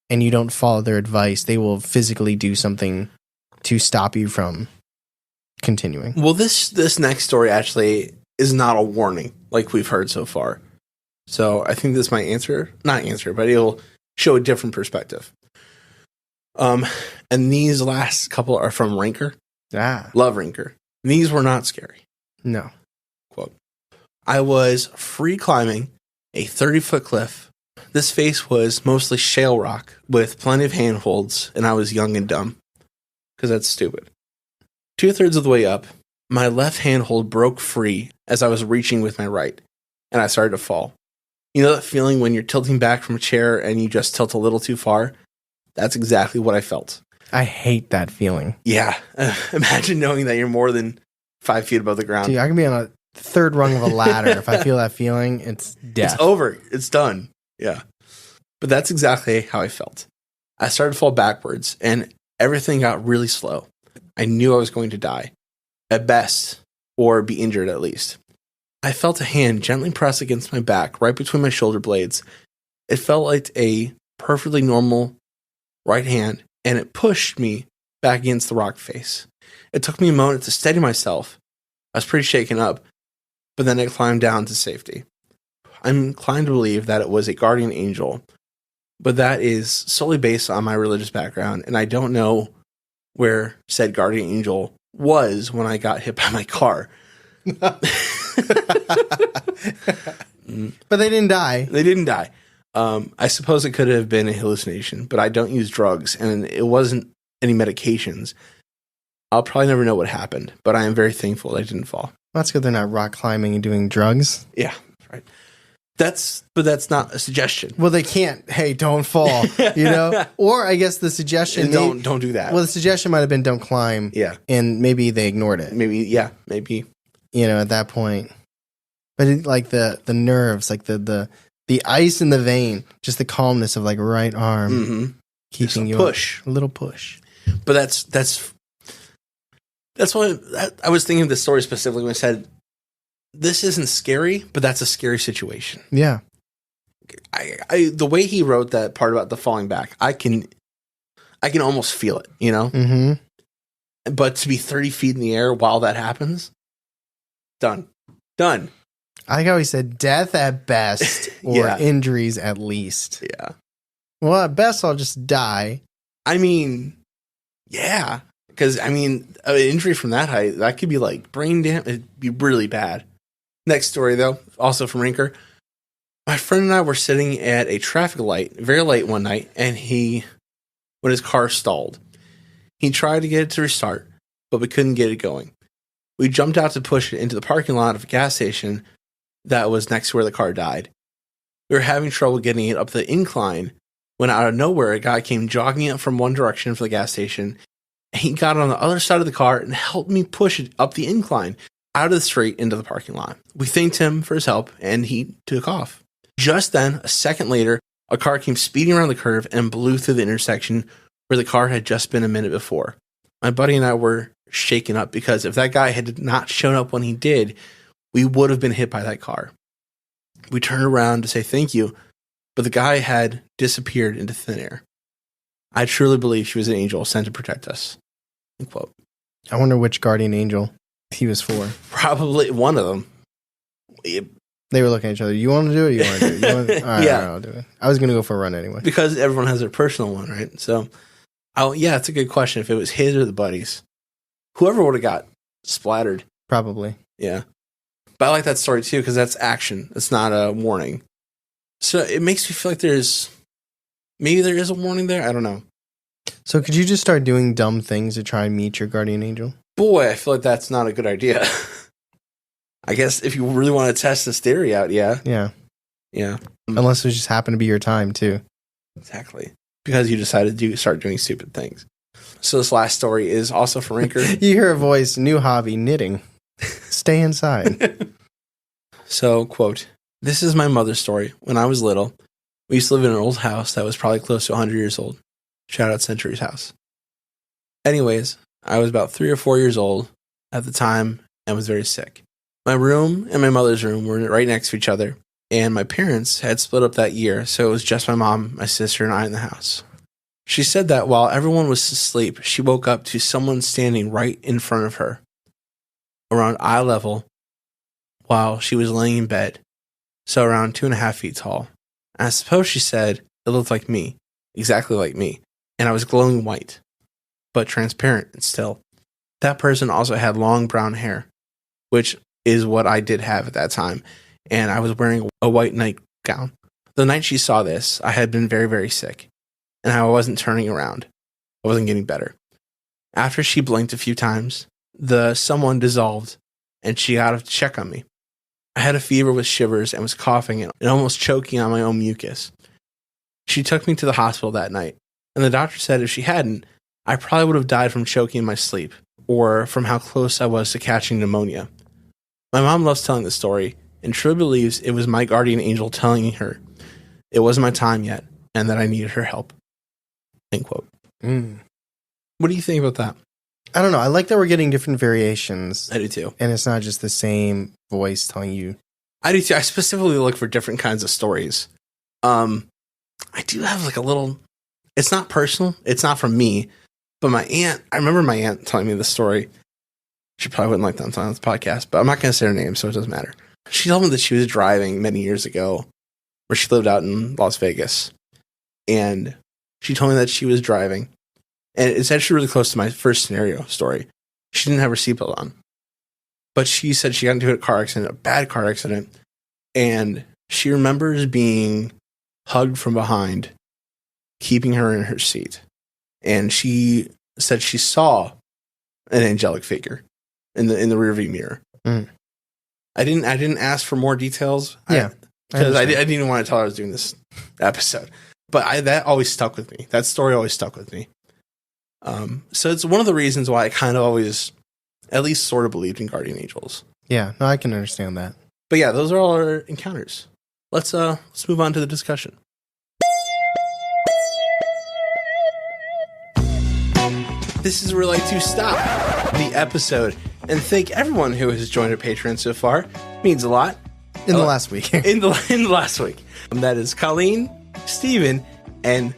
and you don't follow their advice, they will physically do something to stop you from continuing. Well, this next story actually is not a warning like we've heard so far. So I think this might not answer, but it'll show a different perspective. And these last couple are from Ranker. Love Ranker. These were not scary. No. Quote, I was free climbing a 30-foot cliff. This face was mostly shale rock with plenty of handholds, and I was young and dumb. because that's stupid. 2/3 of the way up, my left handhold broke free as I was reaching with my right, and I started to fall. You know that feeling when you're tilting back from a chair and you just tilt a little too far? That's exactly what I felt. I hate that feeling. Yeah. Imagine knowing that you're more than 5 feet above the ground. Dude, I can be on a third rung of a ladder. If I feel that feeling, it's death. It's over. It's done. Yeah. But that's exactly how I felt. I started to fall backwards, and everything got really slow. I knew I was going to die, at best, or be injured at least. I felt a hand gently press against my back, right between my shoulder blades. It felt like a perfectly normal right hand, and it pushed me back against the rock face. It took me a moment to steady myself. I was pretty shaken up, but then I climbed down to safety. I'm inclined to believe that it was a guardian angel, but that is solely based on my religious background, and I don't know where said guardian angel was when I got hit by my car. But they didn't die. They didn't die. I suppose it could have been a hallucination, but I don't use drugs, and it wasn't any medications. I'll probably never know what happened, but I am very thankful that I didn't fall. That's good they're not rock climbing and doing drugs. Yeah, right. But that's not a suggestion. Well, they can't. Hey, don't fall. You know. Or I guess the suggestion. Don't do that. Well, the suggestion might have been don't climb. Yeah. And maybe they ignored it. Maybe. You know, at that point. But like the nerves, like the ice in the vein, just the calmness of like right arm keeping you push, a little push. But that's why I was thinking of this story specifically when I said this isn't scary, but that's a scary situation. Yeah. I the way he wrote that part about the falling back, I can almost feel it, you know? Mm-hmm. But to be 30 feet in the air while that happens, done. I like how he said death at best or injuries at least. Yeah. Well, at best, I'll just die. I mean, yeah. Because, I mean, an injury from that height, that could be like brain damage. It'd be really bad. Next story, though, also from Rinker. My friend and I were sitting at a traffic light very late one night, and when his car stalled, he tried to get it to restart, but we couldn't get it going. We jumped out to push it into the parking lot of a gas station that was next to where the car died. We were having trouble getting it up the incline when out of nowhere a guy came jogging up from one direction for the gas station. He got on the other side of the car and helped me push it up the incline out of the street into the parking lot. We thanked him for his help, and he took off. Just then, a second later, a car came speeding around the curve and blew through the intersection where the car had just been a minute before. My buddy and I were shaken up because if that guy had not shown up when he did, we would have been hit by that car. We turned around to say thank you, but the guy had disappeared into thin air. I truly believe she was an angel sent to protect us. End quote. I wonder which guardian angel he was for. Probably one of them. They were looking at each other. You want to do it? Or you want to do it? All right, I'll do it. I was going to go for a run anyway. Because everyone has their personal one, right? So, it's a good question. If it was his or the buddies, whoever would have got splattered. Probably. Yeah. But I like that story too because that's action. It's not a warning. So it makes me feel like maybe there is a warning there. I don't know. So could you just start doing dumb things to try and meet your guardian angel? Boy, I feel like that's not a good idea. I guess if you really want to test this theory out, yeah. Yeah. Yeah. Unless it just happened to be your time, too. Exactly. Because you decided to start doing stupid things. So this last story is also from Rinker. You hear a voice, new hobby, knitting. Stay inside. So, quote, "This is my mother's story. When I was little, we used to live in an old house that was probably close to 100 years old. Shout out Century's house. Anyways, I was about 3 or 4 years old at the time and was very sick. My room and my mother's room were right next to each other, and my parents had split up that year, so it was just my mom, my sister, and I in the house. She said that while everyone was asleep, she woke up to someone standing right in front of her, around eye level, while she was laying in bed, so around 2.5 feet tall. And I suppose she said it looked like me, exactly like me, and I was glowing white, but transparent and still. That person also had long brown hair, which is what I did have at that time, and I was wearing a white nightgown. The night she saw this, I had been very, very sick, and I wasn't turning around. I wasn't getting better. After she blinked a few times, the someone dissolved, and she got to check on me. I had a fever with shivers and was coughing and almost choking on my own mucus. She took me to the hospital that night, and the doctor said if she hadn't, I probably would have died from choking in my sleep, or from how close I was to catching pneumonia. My mom loves telling the story, and truly believes it was my guardian angel telling her it wasn't my time yet, and that I needed her help. End quote. What do you think about that? I don't know. I like that we're getting different variations. I do too. And it's not just the same voice telling you. I do too. I specifically look for different kinds of stories. I do have like a little, it's not personal. It's not from me, but my aunt, I remember my aunt telling me this story. She probably wouldn't like that I'm telling on this podcast, but I'm not going to say her name, so it doesn't matter. She told me that she was driving many years ago where she lived out in Las Vegas. And she told me that she was driving. And it's actually really close to my first scenario story. She didn't have her seatbelt on. But she said she got into a car accident, a bad car accident. And she remembers being hugged from behind, keeping her in her seat. And she said she saw an angelic figure in the rearview mirror. I didn't ask for more details. Yeah. Because I didn't even want to tell her I was doing this episode. But that always stuck with me. That story always stuck with me. So it's one of the reasons why I kind of always, at least sort of believed in guardian angels. Yeah, no, I can understand that. But yeah, those are all our encounters. Let's move on to the discussion. This is where we like to stop the episode and thank everyone who has joined our Patreon so far. It means a lot. In the last week. in the last week. That is Colleen, Steven, and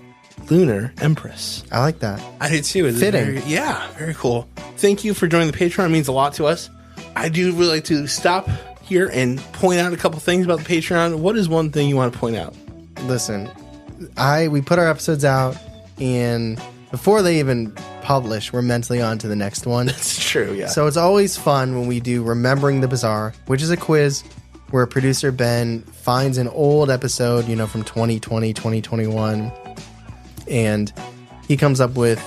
Lunar Empress. I like that. I did too. It's fitting. Very cool. Thank you for joining the Patreon. It means a lot to us. I do really like to stop here and point out a couple things about the Patreon. What is one thing you want to point out? Listen, we put our episodes out, and before they even publish, we're mentally on to the next one. That's true, yeah. So it's always fun when we do Remembering the Bizarre, which is a quiz where producer Ben finds an old episode, from 2020, 2021, and he comes up with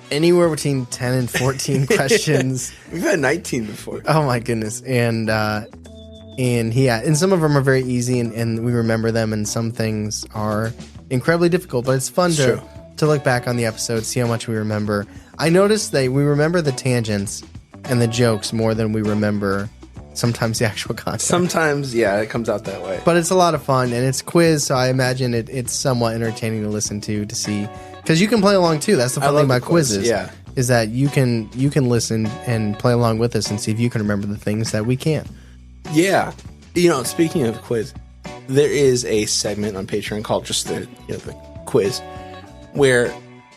anywhere between 10 and 14 questions. We've had 19 before. Oh my goodness. And some of them are very easy and we remember them, and some things are incredibly difficult, but it's fun to look back on the episode, see how much we remember. I noticed that we remember the tangents and the jokes more than we remember sometimes the actual content. Sometimes, yeah, it comes out that way. But it's a lot of fun, and it's quiz, so I imagine it's somewhat entertaining to listen to see. Because you can play along too. That's the fun thing about quizzes. Yeah. Is that you can listen and play along with us and see if you can remember the things that we can't. Yeah. Speaking of quiz, there is a segment on Patreon called just the quiz, where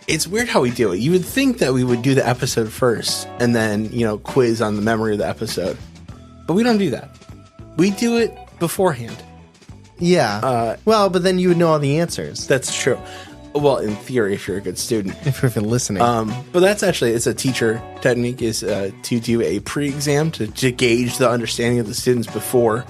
it's weird how we do it. You would think that we would do the episode first and then, quiz on the memory of the episode. But we don't do that. We do it beforehand. Yeah. But then you would know all the answers. That's true. Well, in theory, if you're a good student. If you're listening. But that's actually, it's a teacher technique, is to do a pre-exam to gauge the understanding of the students before.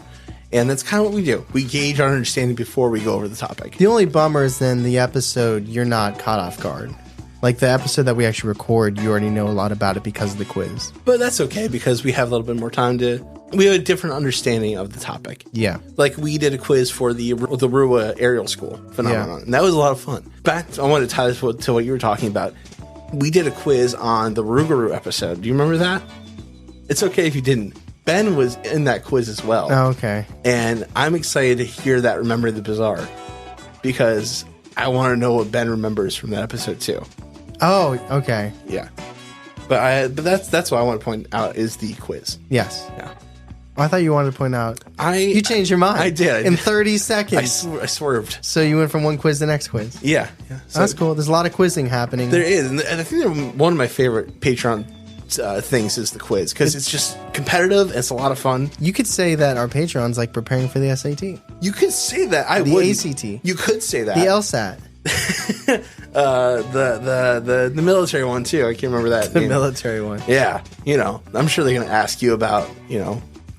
And that's kind of what we do. We gauge our understanding before we go over the topic. The only bummer is then the episode, you're not caught off guard. Like the episode that we actually record, you already know a lot about it because of the quiz. But that's okay because we have a little bit more time we have a different understanding of the topic. Yeah. Like we did a quiz for the Rua aerial school phenomenon. And that was a lot of fun. I wanted to tie this to what you were talking about. We did a quiz on the Rougarou episode. Do you remember that? It's okay if you didn't. Ben was in that quiz as well. Oh, okay. And I'm excited to hear that Remember the Bizarre because I want to know what Ben remembers from that episode too. Oh, okay. Yeah. But that's what I want to point out is the quiz. Yes. Yeah. I thought you wanted to point out. You changed your mind. I did. In 30 seconds. I swerved. So you went from one quiz to the next quiz. Yeah. So that's cool. There's a lot of quizzing happening. There is. And I think one of my favorite Patreon things is the quiz because it's just competitive and it's a lot of fun. You could say that our Patreon's like preparing for the SAT. You could say that. The ACT. You could say that. The LSAT. The military one too. I can't remember that. The military one. Yeah. I'm sure they're going to ask you about,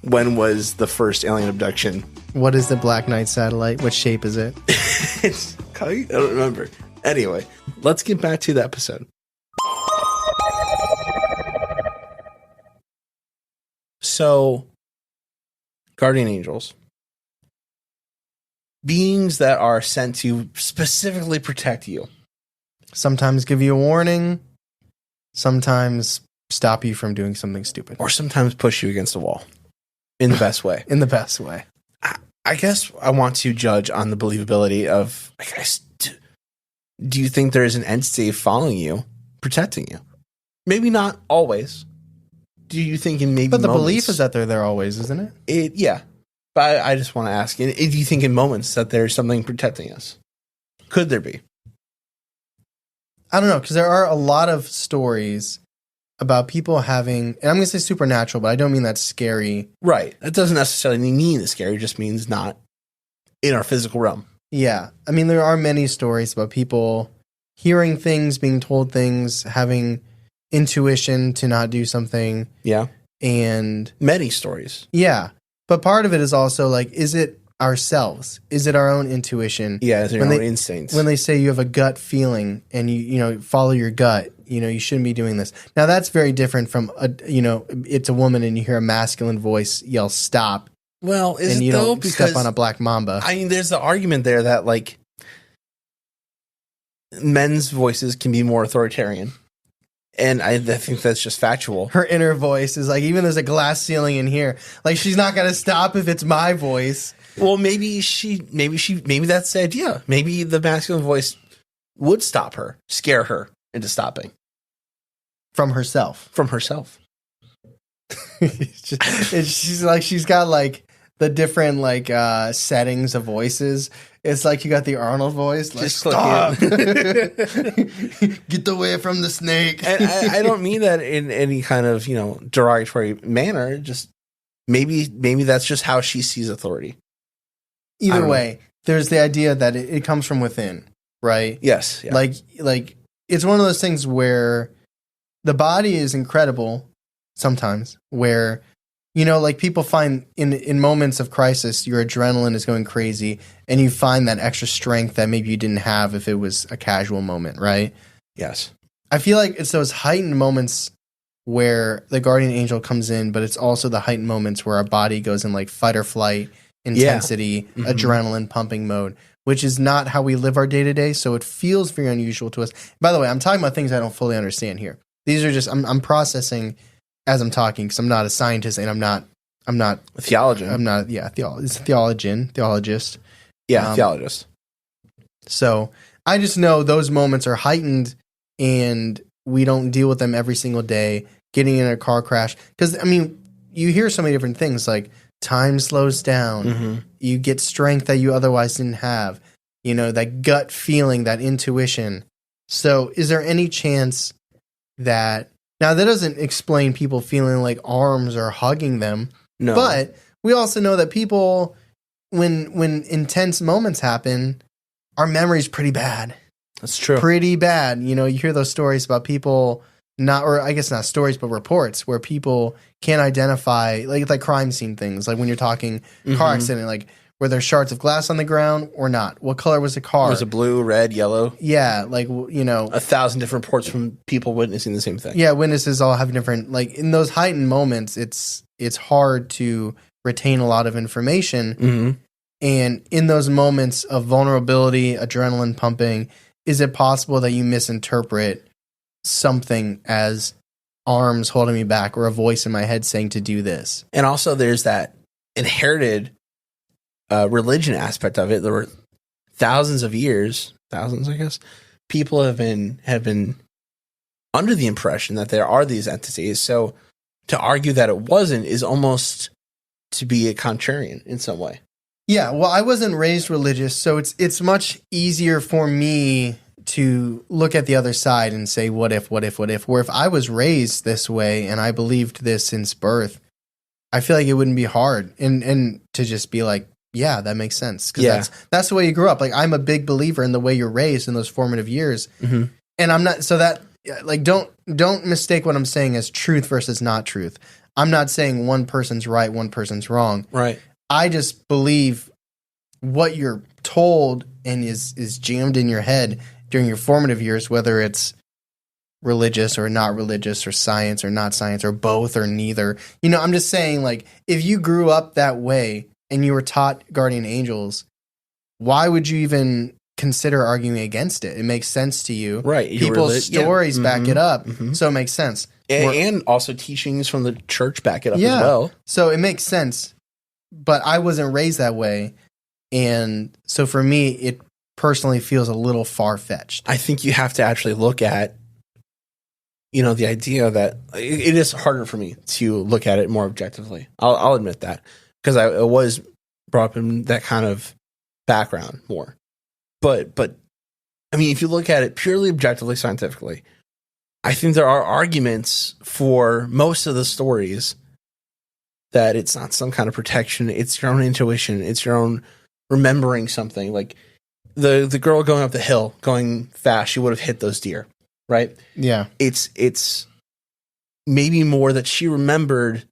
when was the first alien abduction? What is the Black Knight satellite? What shape is it? I don't remember. Anyway, let's get back to the episode. So, guardian angels, beings that are sent to specifically protect you. Sometimes give you a warning, sometimes stop you from doing something stupid. Or sometimes push you against a wall in the best way. In the best way. I guess I want to judge on the believability of, I guess, do you think there is an entity following you, protecting you? Maybe not always. Do you think in maybe But the moments, belief is that they're there always, isn't it? Yeah. But I just want to ask, do you think in moments that there's something protecting us? Could there be? I don't know, because there are a lot of stories about people having, and I'm going to say supernatural, but I don't mean that's scary. Right. That doesn't necessarily mean it's scary. It just means not in our physical realm. Yeah. I mean, there are many stories about people hearing things, being told things, having intuition to not do something. Yeah. And many stories. Yeah. But part of it is also like, is it ourselves? Is it our own intuition? Yeah, is it our own instincts? When they say you have a gut feeling and you follow your gut, you shouldn't be doing this. Now that's very different from it's a woman and you hear a masculine voice yell stop. Well, is and it you though? don't Because step on a black mamba. I mean, there's the argument there that like men's voices can be more authoritarian. And I think that's just factual. Her inner voice is like, even there's a glass ceiling in here. Like, she's not going to stop if it's my voice. Well, maybe that's the idea. Maybe the masculine voice would stop her, scare her into stopping. From herself. She's like, she's got like the different like settings of voices. It's like you got the Arnold voice. Like, just stop. Get away from the snake. And I don't mean that in any kind of, derogatory manner. Just maybe that's just how she sees authority. Either way, there's the idea that it comes from within, right? Yes. Yeah. Like it's one of those things where the body is incredible sometimes, where like people find in moments of crisis, your adrenaline is going crazy and you find that extra strength that maybe you didn't have if it was a casual moment, right? Yes. I feel like it's those heightened moments where the guardian angel comes in, but it's also the heightened moments where our body goes in like fight or flight intensity, adrenaline pumping mode, which is not how we live our day to day. So it feels very unusual to us. By the way, I'm talking about things I don't fully understand here. These are just, I'm processing as I'm talking because I'm not a scientist and I'm not a theologian. I'm not, it's a theologist. Yeah, theologist. So I just know those moments are heightened and we don't deal with them every single day. Getting in a car crash. Because, I mean, you hear so many different things like time slows down. Mm-hmm. You get strength that you otherwise didn't have. That gut feeling, that intuition. So is there any chance that... Now, that doesn't explain people feeling like arms are hugging them. No. But we also know that people, when intense moments happen, our memory's pretty bad. That's true. Pretty bad. You hear those stories about people or I guess not stories, but reports where people can't identify, like crime scene things, like when you're talking car accident, like were there shards of glass on the ground or not? What color was the car? Was it blue, red, yellow? Yeah, 1,000 different reports from people witnessing the same thing. Yeah, witnesses all have different, like in those heightened moments, it's hard to retain a lot of information. Mm-hmm. And in those moments of vulnerability, adrenaline pumping, is it possible that you misinterpret something as arms holding me back or a voice in my head saying to do this? And also there's that inherited religion aspect of it. There were thousands, I guess, people have been under the impression that there are these entities. So to argue that it wasn't is almost to be a contrarian in some way. Yeah, well, I wasn't raised religious, so it's much easier for me to look at the other side and say, what if? Where if I was raised this way and I believed this since birth, I feel like it wouldn't be hard and to just be like, yeah, that makes sense. Because that's the way you grew up. Like, I'm a big believer in the way you're raised in those formative years. Mm-hmm. And I'm not, so that, like, don't mistake what I'm saying as truth versus not truth. I'm not saying one person's right, one person's wrong. Right. I just believe what you're told and is jammed in your head during your formative years, whether it's religious or not religious or science or not science or both or neither. You know, I'm just saying, like, if you grew up that way and you were taught guardian angels, why would you even consider arguing against it? It makes sense to you. Right. People's stories back it up. So it makes sense. And also teachings from the church back it up as well. So it makes sense. But I wasn't raised that way. And so for me, it personally feels a little far-fetched. I think you have to actually look at, you know, the idea that it is harder for me to look at it more objectively. I'll admit that, because I was brought up in that kind of background more. But I mean, if you look at it purely objectively, scientifically, I think there are arguments for most of the stories that it's not some kind of protection. It's your own intuition. It's your own remembering something. Like the girl going up the hill, going fast, she would have hit those deer, right? Yeah. It's maybe more that she remembered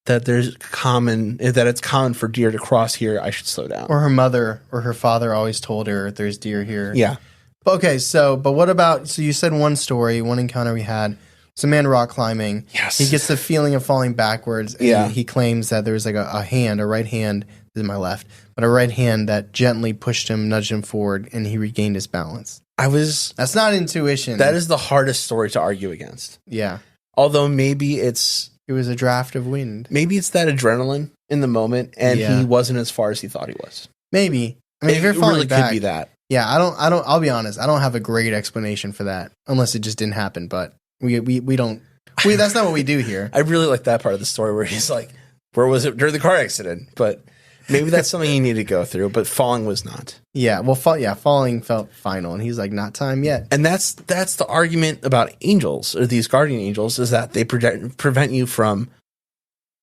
that it's common for deer to cross here. I should slow down. Or her mother or her father always told her there's deer here. Yeah. Okay, but what about, so you said one story, one encounter we had, it's a man rock climbing. Yes. He gets the feeling of falling backwards. And he claims that there's like a right hand, this is my left, but a right hand that gently pushed him, nudged him forward, and he regained his balance. That's not intuition. That is the hardest story to argue against. Yeah. Although maybe it was a draft of wind. Maybe it's that adrenaline in the moment, and he wasn't as far as he thought he was. Maybe. I mean, if you're falling really back, could be that. Yeah, I'll be honest. I don't have a great explanation for that, unless it just didn't happen. But we don't. That's not what we do here. I really like that part of the story where he's like, "Where was it during the car accident?" But maybe that's something you need to go through. But falling was not. Yeah, well, falling felt final, and he's like, "Not time yet." And that's the argument about angels, or these guardian angels, is that they prevent you from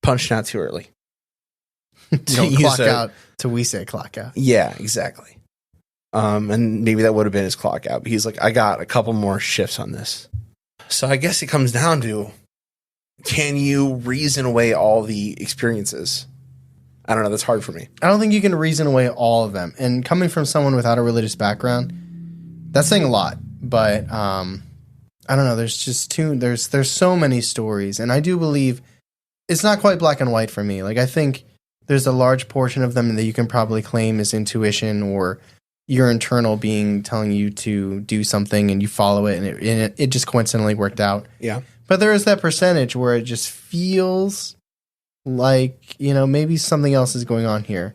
punching out too early. Don't clock out till we say clock out. Yeah, exactly. And maybe that would have been his clock out. But he's like, I got a couple more shifts on this. So I guess it comes down to, can you reason away all the experiences? I don't know. That's hard for me. I don't think you can reason away all of them. And coming from someone without a religious background, that's saying a lot. But I don't know. There's just there's so many stories. And I do believe it's not quite black and white for me. Like, I think there's a large portion of them that you can probably claim as intuition or your internal being telling you to do something and you follow it and it just coincidentally worked out. Yeah. But there is that percentage where it just feels like, you know, maybe something else is going on here.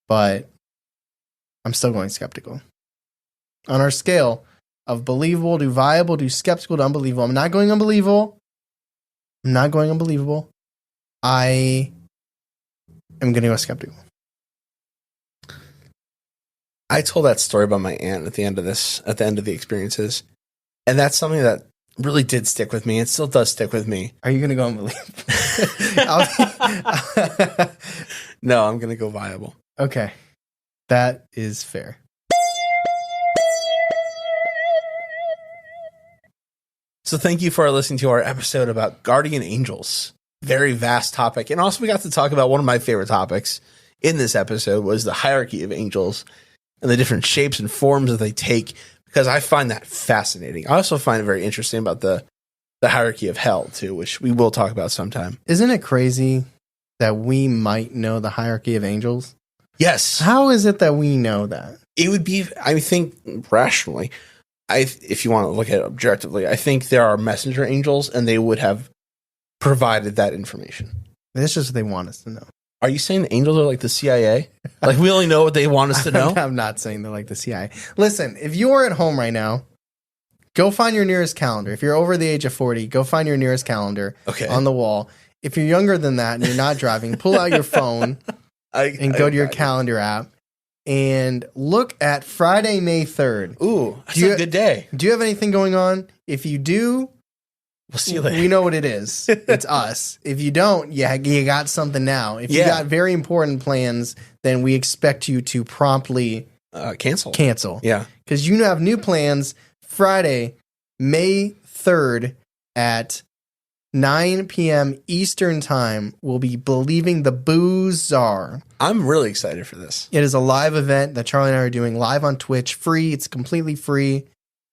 But I'm still going skeptical. On our scale of believable to viable to skeptical to unbelievable, I'm not going unbelievable. I am going to go skeptical. I told that story about my aunt at the end of the experiences. And that's something that really did stick with me. It still does stick with me. Are you going to go unbelievable? No, I'm going to go viable. Okay. That is fair. So thank you for listening to our episode about guardian angels. Very vast topic. And also we got to talk about one of my favorite topics in this episode was the hierarchy of angels and the different shapes and forms that they take, because I find that fascinating. I also find it very interesting about the hierarchy of hell too, which we will talk about sometime. Isn't it crazy that we might know the hierarchy of angels? Yes. How is it that we know that? It would be, I think, rationally, if you want to look at it objectively, I think there are messenger angels and they would have provided that information. That's just what they want us to know. Are you saying the angels are like the CIA? Like we only know what they want us to know? I'm not saying they're like the CIA. Listen, if you're at home right now, go find your nearest calendar. If you're over the age of 40, go find your nearest calendar on the wall. If you're younger than that and you're not driving, pull out your phone and go to your calendar app and look at Friday, May 3rd. Ooh, that's a good day. Do you have anything going on? If you do, we'll see you later. We know what it is. It's us. If you don't, you got something now. If you got very important plans, then we expect you to promptly cancel. Yeah. Because you have new plans Friday, May 3rd at 9 p.m. Eastern Time. We'll be Believing the Booze Czar. I'm really excited for this. It is a live event that Charlie and I are doing live on Twitch. Free. It's completely free.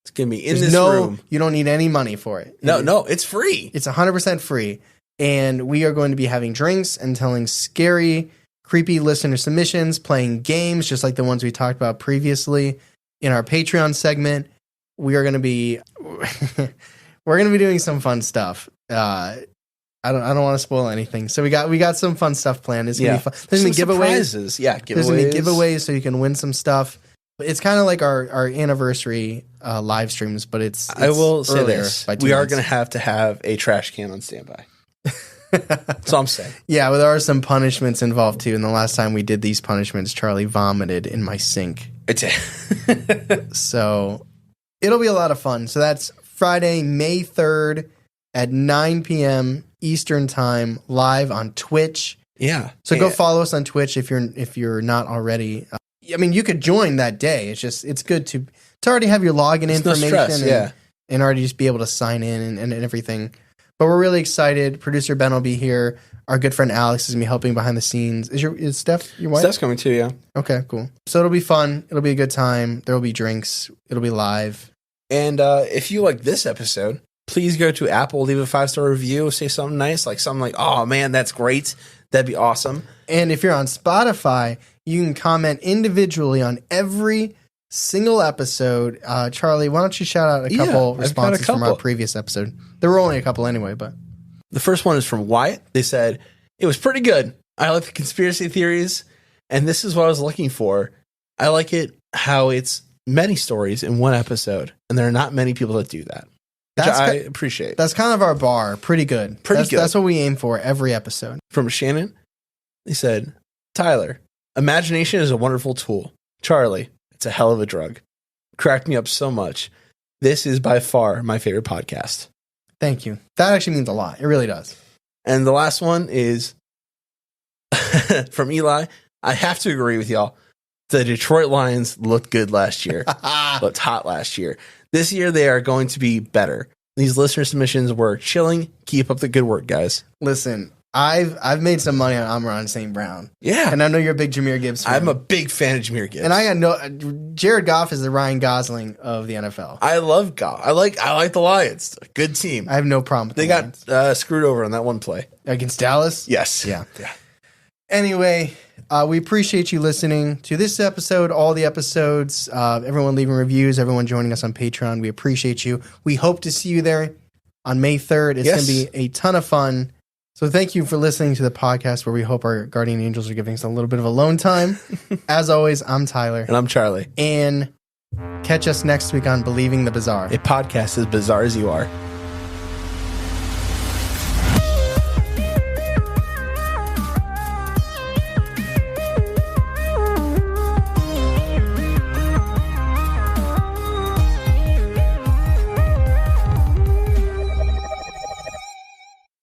It's going to be in this room. You don't need any money for it. No, it's free. It's 100% free. And we are going to be having drinks and telling scary, creepy listener submissions, playing games just like the ones we talked about previously in our Patreon segment. We are going to be doing some fun stuff. I don't want to spoil anything. So we got some fun stuff planned. It's gonna be fun. There's gonna be giveaways. Yeah, giveaways. There's gonna be giveaways so you can win some stuff. It's kind of like our anniversary live streams, but it's I will say this: we are going to have a trash can on standby. That's all I'm saying. Yeah, well, there are some punishments involved too. And the last time we did these punishments, Charlie vomited in my sink. So it'll be a lot of fun. So that's Friday, May 3rd at 9 p.m. Eastern time, live on Twitch. Yeah. So go follow us on Twitch if you're not already. I mean, you could join that day. It's good to already have your login information no stress, and already just be able to sign in and everything. But we're really excited. Producer Ben will be here. Our good friend Alex is going to be helping behind the scenes. Is Steph your wife? Steph's coming too, yeah. Okay, cool. So it'll be fun. It'll be a good time. There will be drinks. It'll be live. And if you like this episode, please go to Apple, leave a 5-star review, say something nice, like something like, oh man, that's great. That'd be awesome. And if you're on Spotify, you can comment individually on every single episode. Charlie, why don't you shout out a couple responses from our previous episode? There were only a couple anyway, but the first one is from Wyatt. They said, it was pretty good. I like the conspiracy theories, and this is what I was looking for. I like it how it's many stories in one episode, and there are not many people that do that. I appreciate. That's kind of our bar. Pretty good. That's what we aim for every episode. From Shannon, they said, Tyler, imagination is a wonderful tool. Charlie, it's a hell of a drug. Cracked me up so much. This is by far my favorite podcast. Thank you. That actually means a lot. It really does. And the last one is from Eli. I have to agree with y'all. The Detroit Lions looked good last year. Looked hot last year. This year, they are going to be better. These listener submissions were chilling. Keep up the good work, guys. Listen, I've made some money on Amon St. Brown. Yeah. And I know you're a big Jahmyr Gibbs fan. I'm a big fan of Jahmyr Gibbs. And I got Jared Goff is the Ryan Gosling of the NFL. I love Goff. I like the Lions. Good team. I have no problem with they got screwed over on that one play. Against Dallas? Yes. Yeah. Anyway, we appreciate you listening to this episode, all the episodes, everyone leaving reviews, everyone joining us on Patreon. We appreciate you. We hope to see you there on May 3rd. It's going to be a ton of fun. So thank you for listening to the podcast where we hope our guardian angels are giving us a little bit of alone time. As always, I'm Tyler. And I'm Charlie. And catch us next week on Believing the Bizarre. A podcast as bizarre as you are.